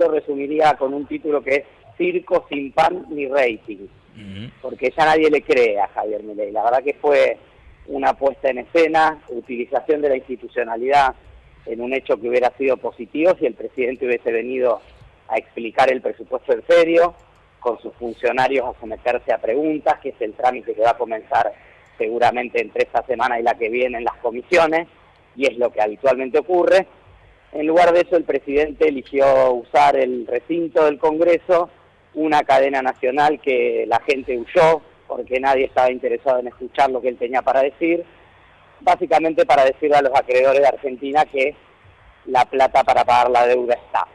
Yo resumiría con un título que es Circo sin pan ni rating, porque ya nadie le cree a Javier Milei. La verdad que fue una puesta en escena, utilización de la institucionalidad en un hecho que hubiera sido positivo si el presidente hubiese venido a explicar el presupuesto en serio, con sus funcionarios a someterse a preguntas, que es el trámite que va a comenzar seguramente entre esta semana y la que viene en las comisiones, y es lo que habitualmente ocurre. En lugar de eso, el presidente eligió usar el recinto del Congreso, una cadena nacional que la gente huyó, porque nadie estaba interesado en escuchar lo que él tenía para decir, básicamente para decirle a los acreedores de Argentina que la plata para pagar la deuda está.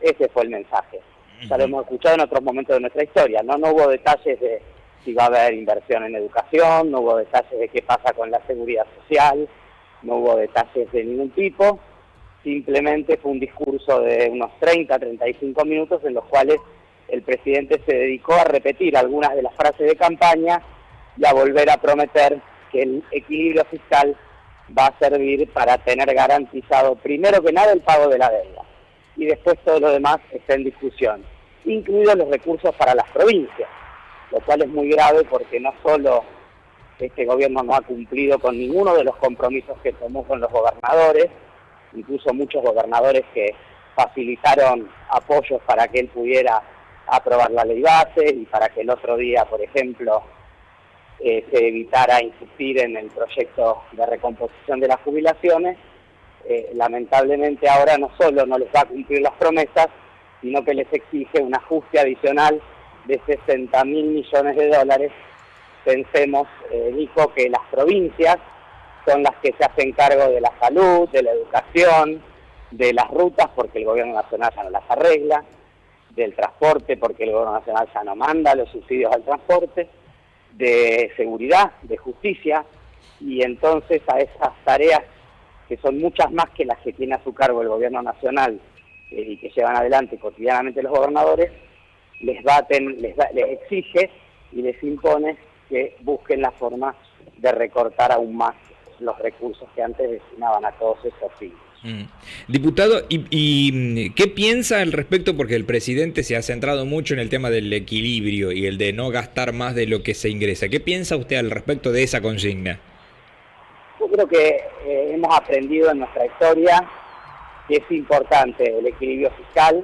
Ese fue el mensaje. Ya lo hemos escuchado en otros momentos de nuestra historia, ¿no? No hubo detalles de si va a haber inversión en educación, no hubo detalles de qué pasa con la seguridad social, no hubo detalles de ningún tipo. Simplemente fue un discurso de unos 35 minutos en los cuales el presidente se dedicó a repetir algunas de las frases de campaña y a volver a prometer que el equilibrio fiscal va a servir para tener garantizado, primero que nada, el pago de la deuda. Y después todo lo demás está en discusión, incluidos los recursos para las provincias, lo cual es muy grave porque no solo este gobierno no ha cumplido con ninguno de los compromisos que tomó con los gobernadores, incluso muchos gobernadores que facilitaron apoyos para que él pudiera aprobar la ley base y para que el otro día, por ejemplo, se evitara insistir en el proyecto de recomposición de las jubilaciones. Lamentablemente ahora no solo no les va a cumplir las promesas, sino que les exige un ajuste adicional de 60.000 millones de dólares. Pensemos, Nico, que las provincias son las que se hacen cargo de la salud, de la educación, de las rutas, porque el gobierno nacional ya no las arregla, del transporte, porque el gobierno nacional ya no manda los subsidios al transporte, de seguridad, de justicia, y entonces a esas tareas, que son muchas más que las que tiene a su cargo el gobierno nacional y que llevan adelante cotidianamente los gobernadores, les exige y les impone que busquen la forma de recortar aún más los recursos que antes destinaban a todos esos fines. Diputado, ¿y qué piensa al respecto? Porque el presidente se ha centrado mucho en el tema del equilibrio y el de no gastar más de lo que se ingresa. ¿Qué piensa usted al respecto de esa consigna? Yo creo que hemos aprendido en nuestra historia que es importante el equilibrio fiscal,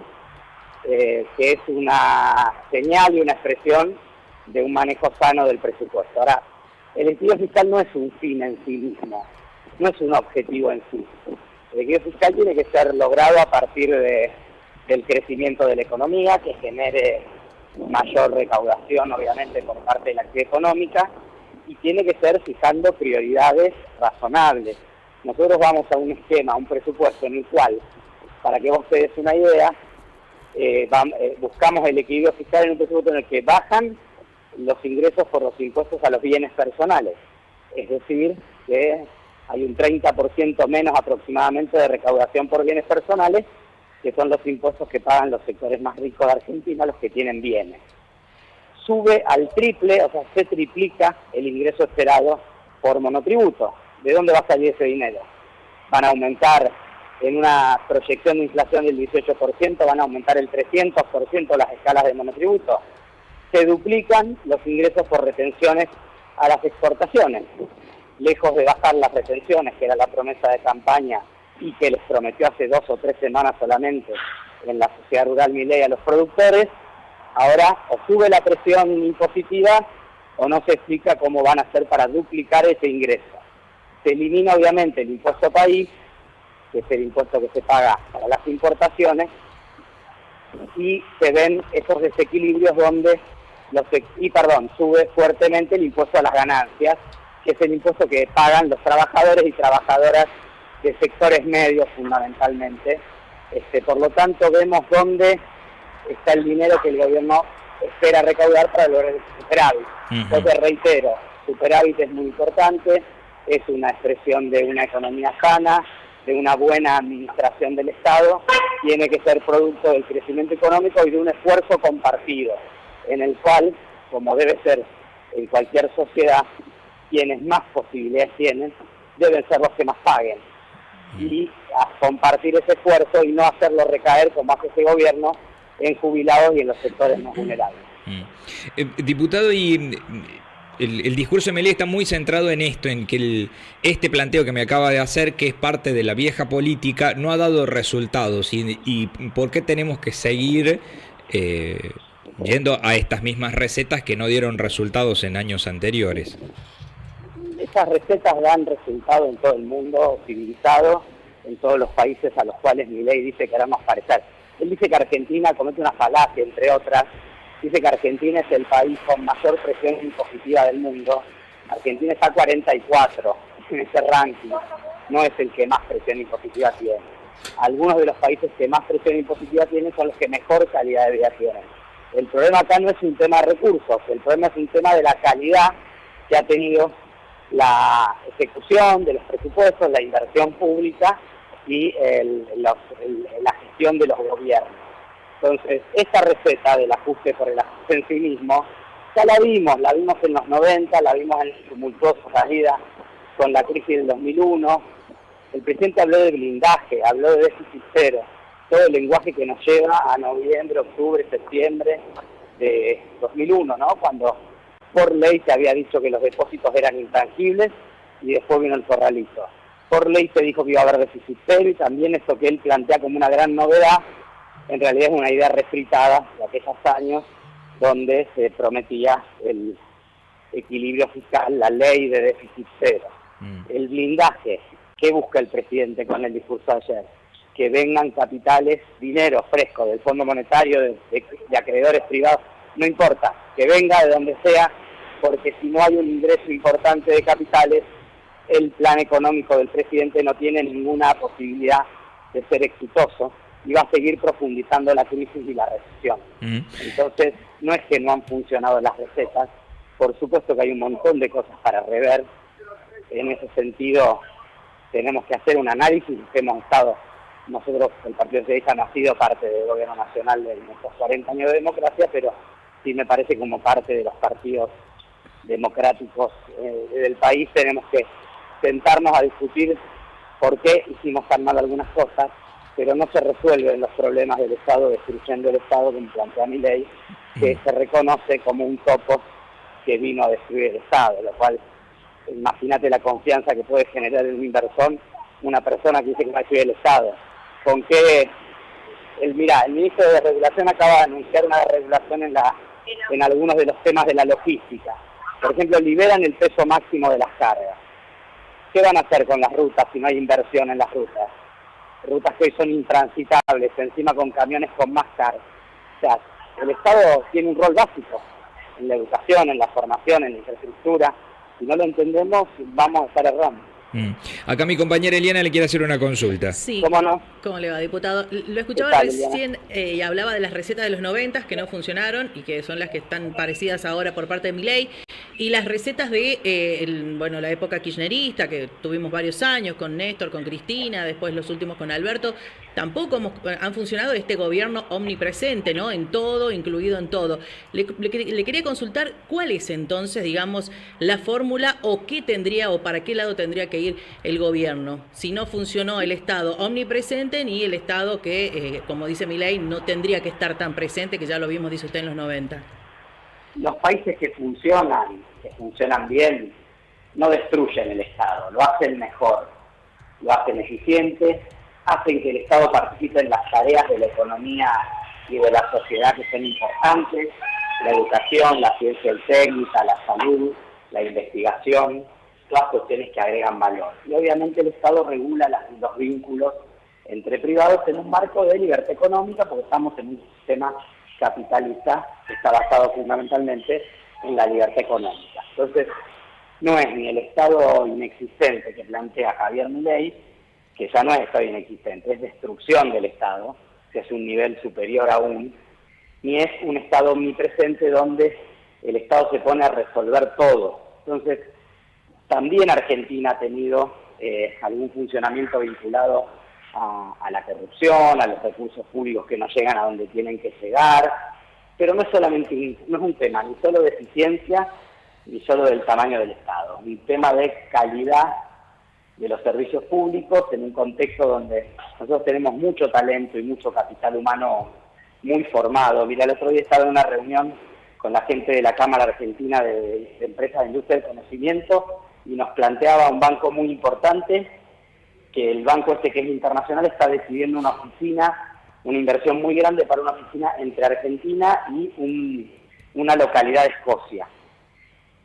que es una señal y una expresión de un manejo sano del presupuesto. Ahora, el equilibrio fiscal no es un fin en sí mismo, no es un objetivo en sí. El equilibrio fiscal tiene que ser logrado a partir del crecimiento de la economía, que genere mayor recaudación, obviamente, por parte de la actividad económica, y tiene que ser fijando prioridades razonables. Nosotros vamos a un esquema, a un presupuesto en el cual, para que vos te des una idea, buscamos el equilibrio fiscal en un presupuesto en el que bajan los ingresos por los impuestos a los bienes personales. Es decir, que hay un 30% menos aproximadamente de recaudación por bienes personales, que son los impuestos que pagan los sectores más ricos de Argentina, los que tienen bienes. Sube al triple, o sea, se triplica el ingreso esperado por monotributo. ¿De dónde va a salir ese dinero? Van a aumentar, en una proyección de inflación del 18%, van a aumentar el 300% las escalas de monotributo. Se duplican los ingresos por retenciones a las exportaciones. Lejos de bajar las retenciones, que era la promesa de campaña y que les prometió hace 2 o 3 semanas solamente en la sociedad rural Milei a los productores, ahora o sube la presión impositiva o no se explica cómo van a hacer para duplicar ese ingreso. Se elimina obviamente el impuesto país, que es el impuesto que se paga para las importaciones, y se ven esos desequilibrios donde sube fuertemente el impuesto a las ganancias, que es el impuesto que pagan los trabajadores y trabajadoras de sectores medios fundamentalmente. Por lo tanto, vemos dónde está el dinero que el gobierno espera recaudar para lograr el superávit. Entonces, reitero, superávit es muy importante, es una expresión de una economía sana, de una buena administración del Estado, tiene que ser producto del crecimiento económico y de un esfuerzo compartido, en el cual, como debe ser en cualquier sociedad, quienes más posibilidades tienen deben ser los que más paguen. y a compartir ese esfuerzo y no hacerlo recaer, como hace este gobierno, en jubilados y en los sectores más vulnerables. Diputado, y el discurso de Milei está muy centrado en esto, en que este planteo que me acaba de hacer, que es parte de la vieja política, no ha dado resultados. ¿Y por qué tenemos que seguir yendo a estas mismas recetas que no dieron resultados en años anteriores? Esas recetas dan resultado en todo el mundo civilizado, en todos los países a los cuales Milei dice que queremos parecer. Él dice que Argentina comete una falacia, entre otras. Dice que Argentina es el país con mayor presión impositiva del mundo. Argentina está 44 en ese ranking, no es el que más presión impositiva tiene. Algunos de los países que más presión impositiva tienen son los que mejor calidad de vida tienen. El problema acá no es un tema de recursos, el problema es un tema de la calidad que ha tenido la ejecución de los presupuestos, la inversión pública y la gestión de los gobiernos. Entonces, esta receta del ajuste por el ajuste en sí mismo, ya la vimos en los 90, la vimos en la tumultuosa salida con la crisis del 2001. El presidente habló de blindaje, habló de déficit cero, todo el lenguaje que nos lleva a noviembre, octubre, septiembre de 2001, ¿no? Cuando por ley se había dicho que los depósitos eran intangibles y después vino el corralito. Por ley se dijo que iba a haber déficit cero y también esto que él plantea como una gran novedad, en realidad es una idea refritada de aquellos años donde se prometía el equilibrio fiscal, la ley de déficit cero. El blindaje, ¿qué busca el presidente con el discurso de ayer? Que vengan capitales, dinero fresco del Fondo Monetario, de acreedores privados, no importa, que venga de donde sea, porque si no hay un ingreso importante de capitales, el plan económico del presidente no tiene ninguna posibilidad de ser exitoso y va a seguir profundizando la crisis y la recesión. Entonces, no es que no han funcionado las recetas, por supuesto que hay un montón de cosas para rever. En ese sentido, tenemos que hacer un análisis que hemos estado, nosotros, el Partido Socialista no ha sido parte del gobierno nacional de nuestros 40 años de democracia, pero sí me parece como parte de los partidos democráticos del país, tenemos que sentarnos a discutir por qué hicimos tan mal algunas cosas, pero no se resuelven los problemas del Estado destruyendo el Estado, como plantea Milei, que se reconoce como un topo que vino a destruir el Estado, lo cual, imagínate la confianza que puede generar en un inversor una persona que dice que va a destruir el Estado. ¿Con qué? El ministro de Regulación acaba de anunciar una regulación en algunos de los temas de la logística. Por ejemplo, liberan el peso máximo de las cargas. ¿Qué van a hacer con las rutas si no hay inversión en las rutas? Rutas que hoy son intransitables, encima con camiones con más carga. O sea, el Estado tiene un rol básico en la educación, en la formación, en la infraestructura. Si no lo entendemos, vamos a estar errando. Acá mi compañera Eliana le quiere hacer una consulta. Sí. ¿Cómo no? ¿Cómo le va, diputado? Lo escuchaba recién y hablaba de las recetas de los 90 que no funcionaron y que son las que están parecidas ahora por parte de Milei. Y las recetas de la época kirchnerista, que tuvimos varios años con Néstor, con Cristina, después los últimos con Alberto, tampoco han funcionado este gobierno omnipresente, ¿no? En todo, incluido en todo. Le quería consultar cuál es entonces, digamos, la fórmula o qué tendría o para qué lado tendría que ir el gobierno. Si no funcionó el Estado omnipresente ni el Estado que, como dice Milei, no tendría que estar tan presente, que ya lo vimos, dice usted, en los 90. Los países que funcionan bien, no destruyen el Estado, lo hacen mejor, lo hacen eficiente, hacen que el Estado participe en las tareas de la economía y de la sociedad que son importantes, la educación, la ciencia y técnica, la salud, la investigación, todas cuestiones que agregan valor. Y obviamente el Estado regula los vínculos entre privados en un marco de libertad económica, porque estamos en un sistema capitalista que está basado fundamentalmente en la libertad económica. Entonces, no es ni el Estado inexistente que plantea Javier Milei, que ya no es Estado inexistente, es destrucción del Estado, que es un nivel superior aún, ni es un Estado omnipresente donde el Estado se pone a resolver todo. Entonces, también Argentina ha tenido algún funcionamiento vinculado a la corrupción, a los recursos públicos que no llegan a donde tienen que llegar, pero no es solamente no es un tema ni solo de eficiencia ni solo del tamaño del Estado, es un tema de calidad de los servicios públicos en un contexto donde nosotros tenemos mucho talento y mucho capital humano muy formado. Mira, el otro día estaba en una reunión con la gente de la Cámara Argentina de Empresas de Industria del Conocimiento y nos planteaba un banco muy importante, que el banco este que es internacional está decidiendo una inversión muy grande para una oficina entre Argentina y una localidad de Escocia.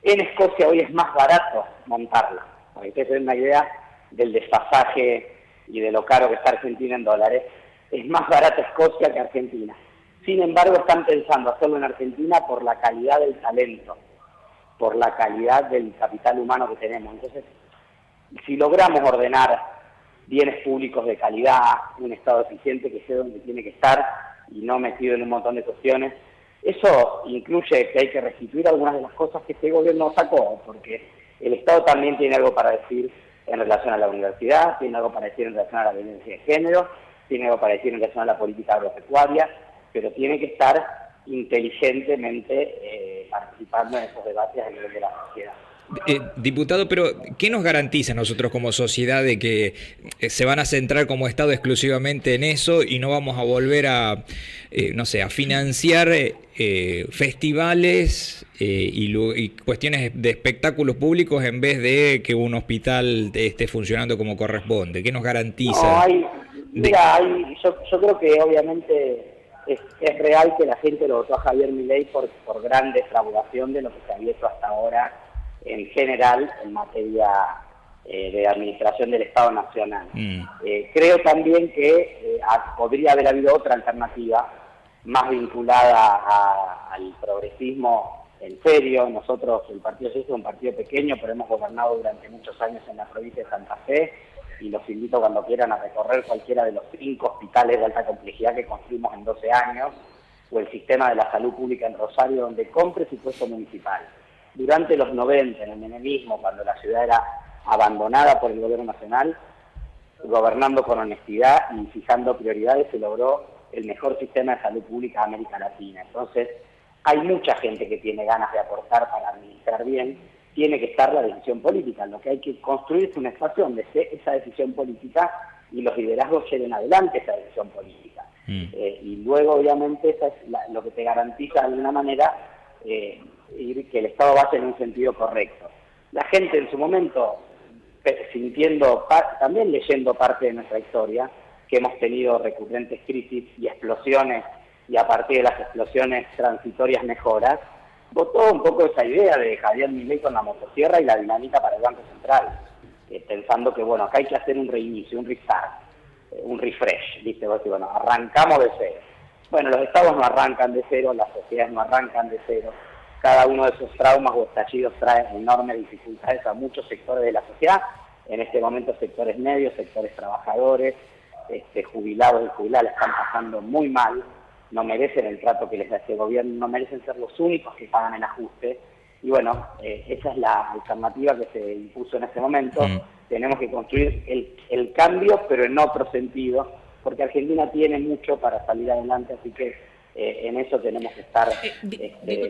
En Escocia hoy es más barato montarla, para que ustedes den una idea del desfasaje y de lo caro que está Argentina en dólares. Es más barato Escocia que Argentina. Sin embargo, están pensando hacerlo en Argentina por la calidad del talento, por la calidad del capital humano que tenemos. Entonces, si logramos ordenar bienes públicos de calidad, un Estado eficiente que sé dónde tiene que estar y no metido en un montón de cuestiones, eso incluye que hay que restituir algunas de las cosas que este gobierno sacó, porque el Estado también tiene algo para decir en relación a la universidad, tiene algo para decir en relación a la violencia de género, tiene algo para decir en relación a la política agropecuaria, pero tiene que estar inteligentemente participando en esos debates a nivel de la sociedad. Diputado, pero ¿qué nos garantiza nosotros como sociedad de que se van a centrar como Estado exclusivamente en eso y no vamos a volver a, no sé, a financiar festivales y cuestiones de espectáculos públicos en vez de que un hospital esté funcionando como corresponde? ¿Qué nos garantiza? No, yo creo que obviamente es real que la gente lo votó a Javier Milei por gran defraudación de lo que se había hecho hasta ahora en general en materia de administración del Estado Nacional. Creo también que podría haber habido otra alternativa más vinculada al progresismo en serio. Nosotros, el Partido Socialista es un partido pequeño, pero hemos gobernado durante muchos años en la provincia de Santa Fe y los invito cuando quieran a recorrer cualquiera de los 5 hospitales de alta complejidad que construimos en 12 años o el sistema de la salud pública en Rosario, donde con presupuesto municipal. Durante los 90, en el menemismo, cuando la ciudad era abandonada por el gobierno nacional, gobernando con honestidad y fijando prioridades, se logró el mejor sistema de salud pública de América Latina. Entonces, hay mucha gente que tiene ganas de aportar para administrar bien, tiene que estar la decisión política. Lo que hay que construir es un espacio donde esté esa decisión política y los liderazgos lleven adelante esa decisión política. Y luego, obviamente, eso es lo que te garantiza de alguna manera que el Estado vaya en un sentido correcto. La gente en su momento, sintiendo, también leyendo parte de nuestra historia, que hemos tenido recurrentes crisis y explosiones, y a partir de las explosiones transitorias mejoras, votó un poco esa idea de Javier Milei con la motosierra y la dinamita para el Banco Central, pensando que, bueno, acá hay que hacer un reinicio, un restart, un refresh, ¿viste? Bueno, arrancamos de cero. Bueno, los estados no arrancan de cero, las sociedades no arrancan de cero. Cada uno de esos traumas o estallidos trae enormes dificultades a muchos sectores de la sociedad, en este momento sectores medios, sectores trabajadores, jubilados y jubiladas están pasando muy mal, no merecen el trato que les da este gobierno, no merecen ser los únicos que pagan el ajuste, y bueno, esa es la alternativa que se impuso en este momento. Tenemos que construir el cambio, pero en otro sentido, porque Argentina tiene mucho para salir adelante, así que en eso tenemos que estar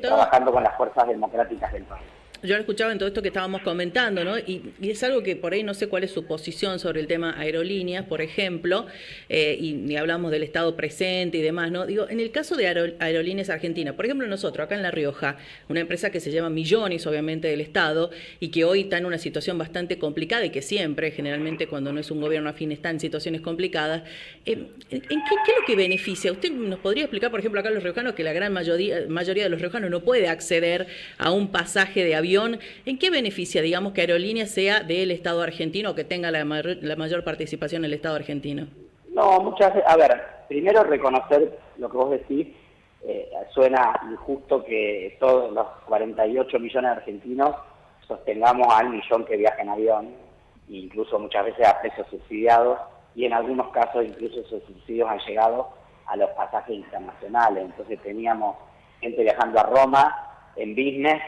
trabajando con las fuerzas democráticas del país. Yo lo escuchaba en todo esto que estábamos comentando, ¿no? Y es algo que por ahí no sé cuál es su posición sobre el tema aerolíneas, por ejemplo, y hablamos del Estado presente y demás, ¿no? Digo, en el caso de Aerolíneas Argentinas, por ejemplo, nosotros acá en La Rioja, una empresa que se llama Millones, obviamente, del Estado, y que hoy está en una situación bastante complicada y que siempre, generalmente, cuando no es un gobierno afín, está en situaciones complicadas. ¿En qué es lo que beneficia? ¿Usted nos podría explicar, por ejemplo, acá los riojanos, que la gran mayoría de los riojanos no puede acceder a un pasaje de avión? ¿En qué beneficia, digamos, que Aerolíneas sea del Estado argentino o que tenga la mayor participación el Estado argentino? No, muchas veces, a ver, primero reconocer lo que vos decís, suena injusto que todos los 48 millones de argentinos sostengamos al millón que viaja en avión, incluso muchas veces a precios subsidiados, y en algunos casos incluso esos subsidios han llegado a los pasajes internacionales. Entonces teníamos gente viajando a Roma en business,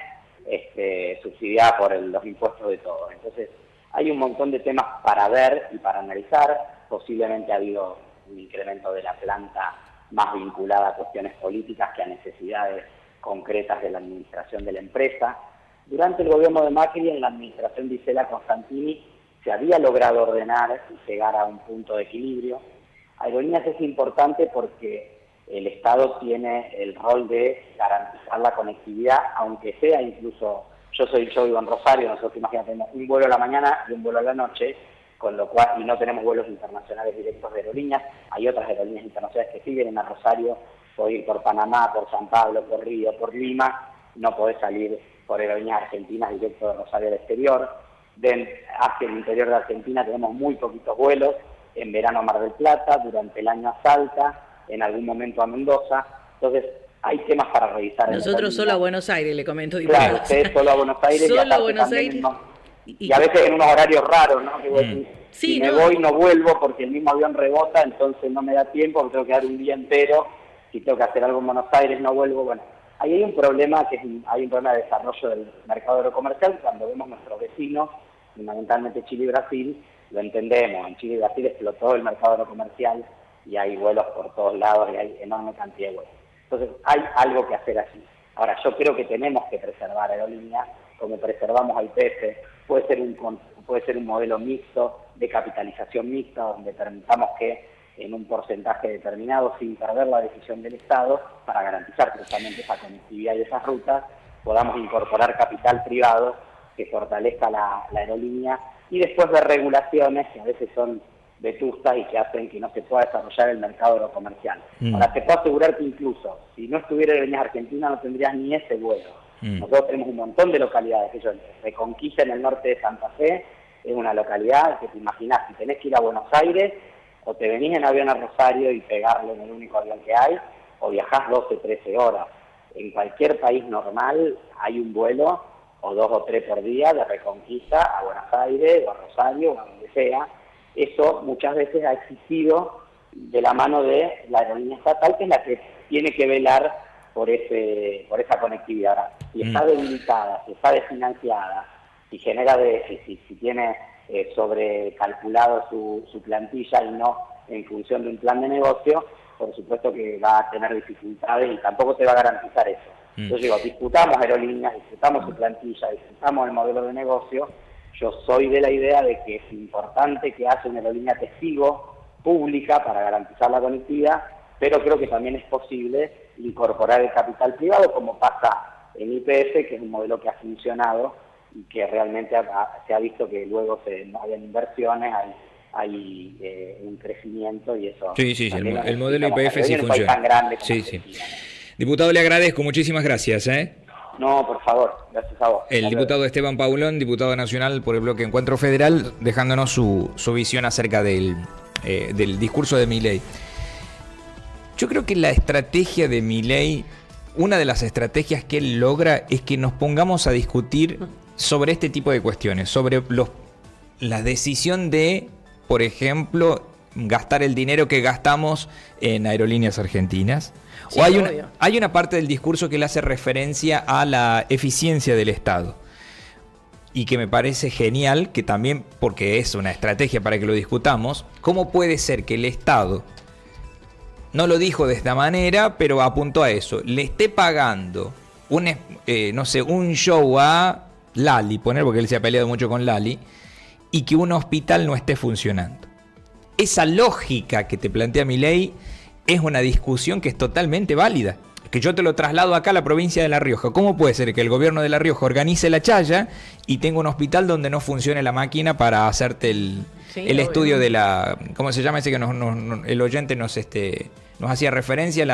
subsidiada por los impuestos de todos. Entonces, hay un montón de temas para ver y para analizar. Posiblemente ha habido un incremento de la planta más vinculada a cuestiones políticas que a necesidades concretas de la administración de la empresa. Durante el gobierno de Macri, en la administración de Isela Constantini, se había logrado ordenar y llegar a un punto de equilibrio. Aerolíneas es importante porque el Estado tiene el rol de garantizar la conectividad, aunque sea incluso, yo vivo en Rosario, nosotros imagínate, tenemos un vuelo a la mañana y un vuelo a la noche, con lo cual, y no tenemos vuelos internacionales directos de aerolíneas. Hay otras aerolíneas internacionales que sí vienen a Rosario, podés ir por Panamá, por San Pablo, por Río, por Lima, no podés salir por aerolíneas argentinas directo de Rosario al exterior. Hacia el interior de Argentina tenemos muy poquitos vuelos, en verano a Mar del Plata, durante el año a Salta, en algún momento a Mendoza. Entonces hay temas para revisar. Nosotros solo a Buenos Aires, le comento. Claro, ustedes solo a Buenos Aires. Solo a Buenos Aires. Y a veces en unos horarios raros, ¿no? Que voy, sí, si me voy no vuelvo porque el mismo avión rebota, entonces no me da tiempo, me tengo que dar un día entero. Si tengo que hacer algo en Buenos Aires no vuelvo. Bueno, ahí hay un problema, hay un problema de desarrollo del mercado aerocomercial. Cuando vemos nuestros vecinos, fundamentalmente Chile y Brasil, lo entendemos. En Chile y Brasil explotó el mercado aerocomercial y hay vuelos por todos lados y hay enorme cantidad de vuelos. Entonces hay algo que hacer allí. Ahora, yo creo que tenemos que preservar aerolíneas como preservamos a YPF. Puede ser un modelo mixto, de capitalización mixta, donde permitamos que en un porcentaje determinado, sin perder la decisión del Estado, para garantizar precisamente esa conectividad y esas rutas, podamos incorporar capital privado que fortalezca la aerolínea, y después de regulaciones que a veces son vetustas y que hacen que no se pueda desarrollar el mercado aerocomercial. Ahora, te puedo asegurar que incluso si no estuviera Aerolíneas Argentinas no tendrías ni ese vuelo. Nosotros tenemos un montón de localidades. Reconquista en el norte de Santa Fe es una localidad que te imaginas, si tenés que ir a Buenos Aires, o te venís en avión a Rosario y pegarlo en el único avión que hay, o viajás 12, 13 horas. En cualquier país normal hay un vuelo, o 2 o 3 por día, de Reconquista a Buenos Aires, o a Rosario, o a donde sea. Eso muchas veces ha existido de la mano de la aerolínea estatal, que es la que tiene que velar por esa conectividad. Ahora, si está debilitada, si está desfinanciada, si genera déficit, si tiene sobrecalculado su plantilla y no en función de un plan de negocio, por supuesto que va a tener dificultades y tampoco te va a garantizar eso. Entonces digo, discutamos aerolíneas, discutamos su plantilla, discutamos el modelo de negocio. Yo soy de la idea de que es importante que haya una aerolínea testigo pública para garantizar la conectividad, pero creo que también es posible incorporar el capital privado, como pasa en YPF, que es un modelo que ha funcionado y que realmente se ha visto que luego hay inversiones, hay un crecimiento y eso. Sí, el modelo YPF sí funciona. Tan grande como sí. Diputado, le agradezco, muchísimas gracias. No, por favor, gracias a vos. El diputado Esteban Paulón, diputado nacional por el bloque Encuentro Federal, dejándonos su visión acerca del discurso de Milei. Yo creo que la estrategia de Milei, una de las estrategias que él logra es que nos pongamos a discutir sobre este tipo de cuestiones, sobre la decisión de, por ejemplo, gastar el dinero que gastamos en Aerolíneas Argentinas. Sí, o hay una parte del discurso que le hace referencia a la eficiencia del Estado. Y que me parece genial, que también, porque es una estrategia para que lo discutamos, ¿cómo puede ser que el Estado, no lo dijo de esta manera, pero apuntó a eso, le esté pagando un show a Lali, porque él se ha peleado mucho con Lali, y que un hospital no esté funcionando? Esa lógica que te plantea Milei es una discusión que es totalmente válida. Que yo te lo traslado acá a la provincia de La Rioja. ¿Cómo puede ser que el gobierno de La Rioja organice la chaya y tenga un hospital donde no funcione la máquina para hacerte el estudio de la... ¿Cómo se llama ese que el oyente nos hacía referencia?